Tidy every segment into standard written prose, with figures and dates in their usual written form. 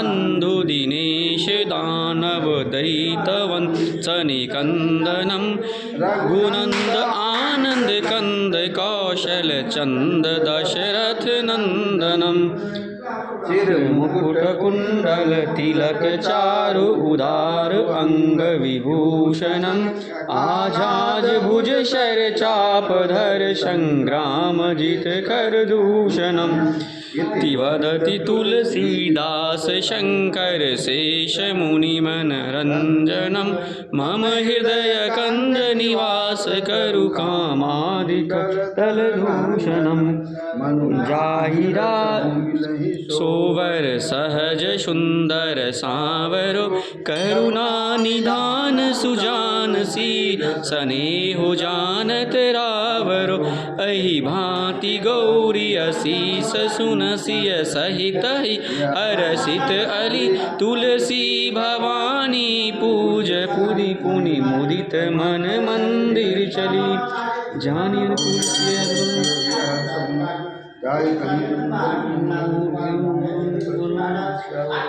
बन्धुदिनेश दानवदैतवंशनिकन्दनं रघुनन्द आनन्द कंद कौशल चंद दशरथ नंदनम चिरमुकुट कुंडल तिलक चारु उदार अंग विभूषणम आजाद भुज शर चाप धर संग्राम जित कर दूषणम वदति तुलसीदास शंकर शेष मुनि मनरंजनम मम हृदय कंद निवास करु कामादिक तलदूषणम जाहिरा सोवर सहज सुंदर सांवरो करुणा निधान सुजान सी स्नेहो जानत रावरो अहि भांति गौरी असीस सुनसिय सहित हरसित अली तुलसी भवानी पूज पुनि पुनि मुदित मन मंदिर चली जानिन तुलसी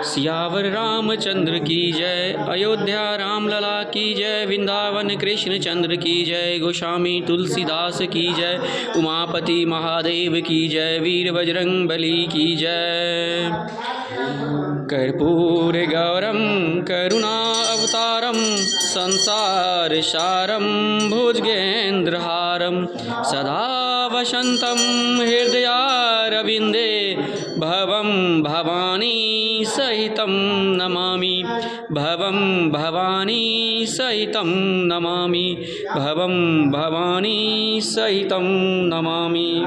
सियावर रामचंद्र की जय, अयोध्या रामलला की जय, वृंदावन कृष्ण चंद्र की जय, गोस्वामी तुलसीदास की जय, उमापति महादेव की जय, वीर बजरंग बली की जय। कर्पूर गौरम करुणा अवतारम संसार सारम भुजगेन्द्रहारम सदा वसंतम हृदयारविंदे भवं भवानी सहितं नमामि भवं भवानी सहितं नमामि भवं भवानी सहितं नमामि।